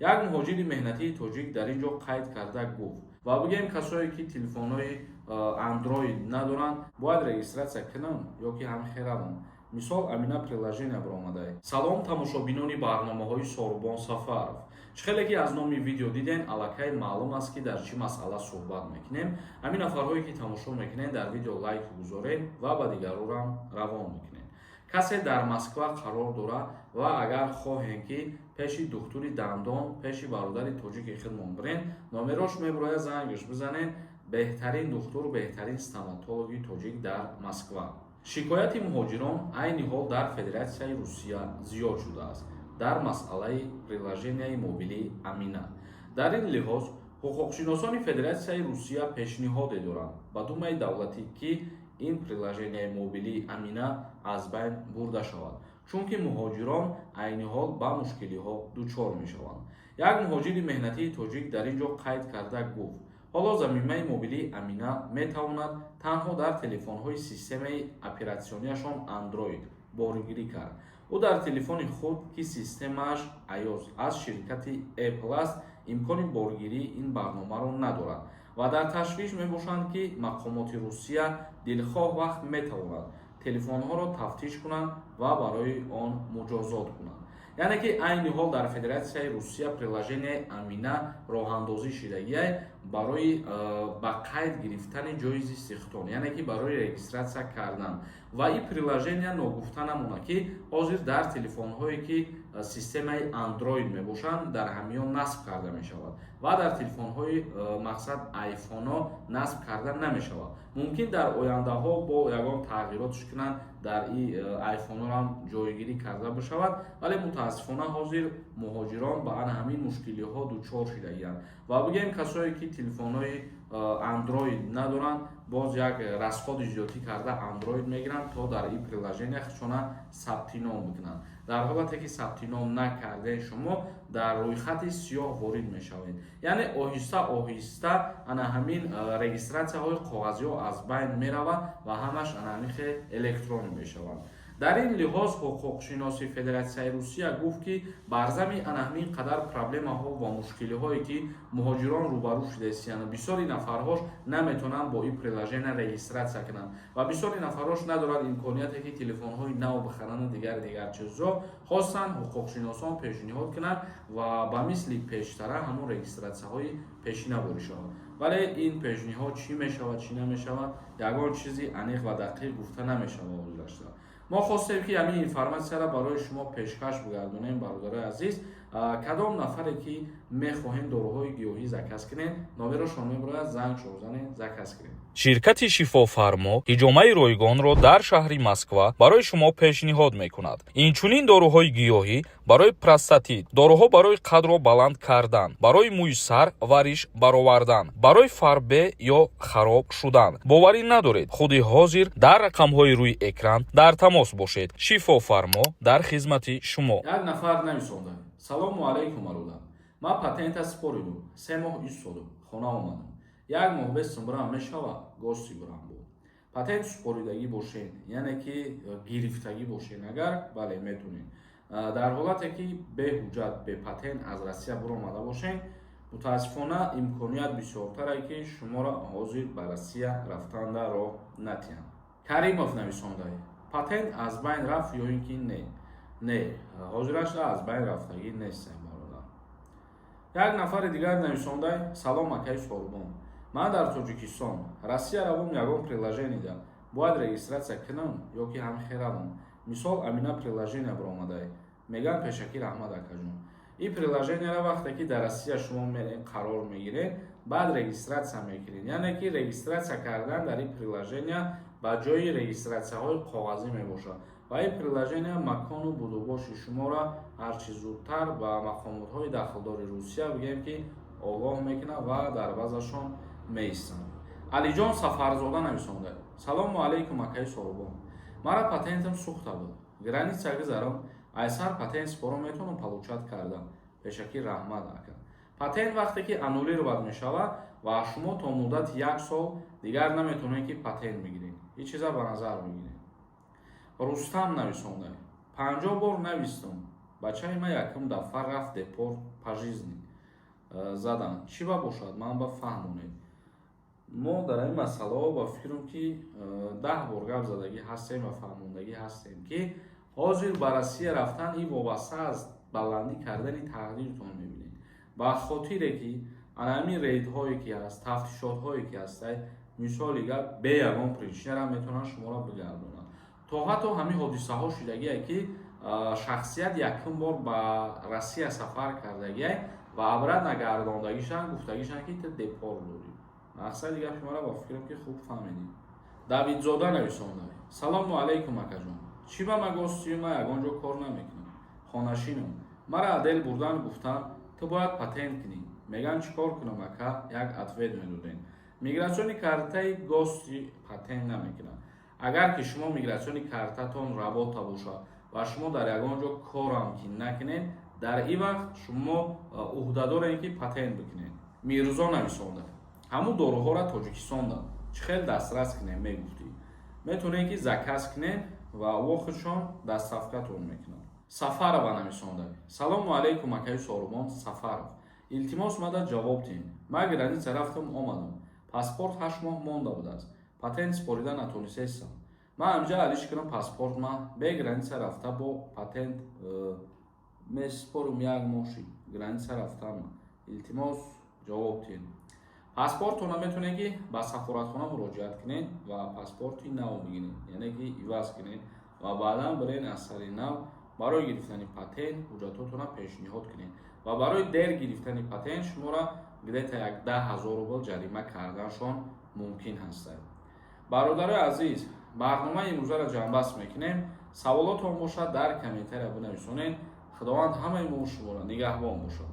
як муҳоҷири меҳнатии тоҷик дар ин ҷо қайд карда гуфт. ва бигем касое ки телефонҳои андроид надоранд бояд регистратсия кунанд ё ки ҳамхераванд. мисол амина приложения биромадаи. Салом тамошобинони барномаҳои Сорубон Сафаров. Хеле ки аз номи видео диден аллакай маълум аст ки дар чӣ масъала суҳбат мекунем. Ҳамин нафарҳое ки тамошо мекунед дар видео лайк гузоред ва ба дигарорам равон мекунед. касе дар Москва қарор дорад ва агар хоҳем ки пеши духтури дандон пеши бародари тоҷики худмон бирен, номерош мебарояд зангаш бизанед. беҳтарин духтур, беҳтарин стоматологи тоҷик дар Москва. шикояти муҳоҷирон айни ҳол дар Федератсияи Русия зиёд шудааст дар масъалаи приложенияи мобилии Амина. дар ин лиҳоз ҳуқуқшиносони Федератсияи Русия пешниҳоде доранд ба Думаи давлатӣ ки ин приложенияи мобилии Амина аз байн бурда шавад, чунки муҳоҷирон айни ҳол ба мушкилиҳо дучор мешаванд. як муҳоҷири меҳнатии тоҷик дар ин ҷо қайд карда гуфт: ҳоло заминаи мобилии Амина метавонад танҳо дар телефонҳои системаи оператсионияшон Android боргирӣ кард. ӯ дар телефони худ ки системааш iOS аз ширкати Apple аст, имкони боргирии ин барномаро надорад ва дар ташвиш мебошанд ки мақомоти Русия дилхоҳ вақт метавонанд телефонҳоро тафтиш кунанд ва барои он муҷозот кунанд. яъне ки айни ҳол дар Федератсияи Русия приложенияи Амина роҳандозӣ шудагиай барои ба қайд гирифтани ҷоизи сихтон, яъне ки барои регистратсия кардан. ва ин приложения ногуфта намона ки ҳозир дар телефонҳое ки системаи Android мебошанд дар ҳамиён насб карда мешавад ва дар телефонҳои мақсад айфоно насб карда намешавад. мумкин дар ояндаҳо бо ягон тағйиротш кунанд дар ин айфонҳоам ҷойгирӣ карда бишавад, вале мутаассифона ҳозир муҳоҷирон ба ана ҳамин мушкилиҳо дучор шудагиянд. ва бигем касое ки телефонҳои Android надоранд, боз як расходи зиёдӣ карда Android мегиранд то дар ин приложения худшона сабти ном бикунанд. дар ҳолате ки сабти ном накарден шумо дар рӯйхати сиёҳ ворид мешавед. яъне оҳиста оҳиста ана ҳамин регистратсияҳои қоғазиҳо аз байн меравад ва ҳамаш ана ҳамин хел электронӣ мешаванд. дар ин лиҳоз ҳуқуқшиноси Федератсияи Русия гуфт ки барзами ана ҳамин қадар проблемаҳо ва мушкилиҳое ки муҳоҷирон рӯбарӯ шудаистанд, бисёри нафарҳош наметавонанд бо ин приложения регистратсия кунанд ва бисёри нафарҳош надорад имконияте ки телефонҳои нав бихаранд дигар чизҳо. хостанд ҳуқуқшиносон пешниҳод кунанд ва ба мисли пештара ҳамон регистратсияҳои пешина борӣ шавад. вале ин пешниҳод чӣ мешавад, чӣ намешавад, ягон чизи аниқ ва дақиқ гуфта намешавад ҳозирашта. мо хостем ки ҳамин информатсияро барои шумо пешкаш бигардонем. бародарои азиз, кадом нафаре ки мехоҳем дороҳои гиёҳӣ заказ кунем, номерошон мебарояд зангшон занед, заказ кунем. ширкати шифофармо ҳиҷомаи ройгонро дар шаҳри Москва барои шумо пешниҳод мекунад. инчунин дороҳои гиёҳӣ барои простатит, дороҳо барои қадро баланд кардан, барои мӯи сар ва риш баровардан, барои фарбе ё хароб шудан. боварӣ надоред, худи ҳозир дар рақамҳои рӯи экран дар тамос бошед. шифофармо дар хизмати шумо. як нафар намисонда: салому алайкум алуда, ман патента споридум, 3 моҳ истодум, хона омадам, 1 моҳ бестум бирам мешавад, гости бирам буд. патент споридагӣ бошед, яъне ки гирифтагӣ бошед, агар бале метунед. дар ҳолате ки беҳуҷҷат бепатент аз Россия биромада бошед, мутаассифона имконият бисёртаре ки шуморо ҳозир ба Россия рафтанда роҳ натиҳанд. Каримов нависондаи: патент аз байн рафт ё ин ки не, ҳозираш аз байн рафтагӣ нестем бародар. як нафари дигар нависондаи: салом акаи Сорубон, ман дар Тоҷикистон Россия равом ягон приложение дида, бояд регистратсия кунам ё ки ҳамхеравам. мисол Амина приложения биромадаи. мегӯям пешакӣ раҳмат акаҷон. ин приложенияро вақте ки дар Россия шумо қарор мегиред, баъд регистратсия мекунед. яъне ки регистратсия кардан дар ин приложения ба ҷои регистратсияҳои коғазӣ мебошад ва ин приложения макону будубоши шуморо ҳарчи зудтар ба мақомотҳои дахлдори Русия бигем ки огоҳ мекунад ва дар базашон меистанд. Алиҷон Сафарзода нависонда: салому алайкум акаи Сорубон, мара патентам сӯхта буд, граница гузарам, айсар патент споро метавонам получат кардам. пешакӣ раҳмат ака. патент вақте ки аннулировад мешавад ва шумо то муддати 1 сол дигар наметавонед ки патент бигиред. ин чиза ба назар бигиред. рустам нависонда: 50 бор навистум, бачаи ма якум дафъа рафт депорт по жизни задан чӣ ба бошад ман ба фаҳмонед. мо дар ин масъалаҳо ба фикрам ки 10 бор гап задагӣ ҳастем ва фаҳмондагӣ ҳастем ки ҳозир ба Россия рафтан ин вобаста аст баландӣ кардани тақдиртон мебинед. ба хотире ки анамин рейдҳое ки ҳаст, тафтишотҳое ки ҳастай, мисоли гап бе ягон причинара метавонанд шуморо бигардонанд. То ҳатто ҳамин ҳодисаҳо шудагие ки шахсият якум бор ба Россия сафар кардагие ва абра нагардондагишан гуфтагишан ки ту депорт дорӣ. мақсади гапи мара ба фикрам ки хуб фаҳмидем. Давидзода нависонда: салому алайкум акаҷон, чӣ ба ма гостӣ? Ма ягон ҷо кор намекунам, хонашинам. Мара адел бурдан гуфтанд ту бояд патент кунӣ. Меган чӣ кор кунам ака? Як ответ медодем. мигратсиони картаи гости патент намекунад. агар ки шумо мигратсиони картатон работа бошад ва шумо дар ягон ҷо корам ки накунед, дар ин вақт шумо уҳдадорем ки патент бикунед. мирзо нависонда: ҳамун доруҳоро Тоҷикистон дад, чӣ хел дастрас кунем? мегуфтӣ метавонем ки заказ кунем ва вохудшон доставкатон мекунад. Сафарова нависонда: салому алайкум акаи Сорумон Сафаров, илтимос мада ҷавоб диҳед. ма граница рафтам омадам, паспорт 8 моҳ монда будааст, патент спорида натонистам. ма ҳамҷа алиш кунам паспорт ма бе граница рафта бо патент меспорум як моши граница рафтам. илтимос ҷавоб диҳед. паспортона метавонед ки ба сафоратхона муроҷиат кунед ва паспорти нав бигиред, яъне ки иваз кунед ва баъдан барен аз сари нав барои гирифтани патент ҳуҷҷатотона пешниҳод кунед ва барои дер гирифтани патент шуморо где-то як 10,000 рубл ҷарима карданшон мумкин ҳастад. бародарои азиз, барномаи имрӯзаро ҷамъбаст мекунем. саволотон бошад дар комментария бинависонед. худованд ҳамаи мо шуморо нигаҳбон бошад.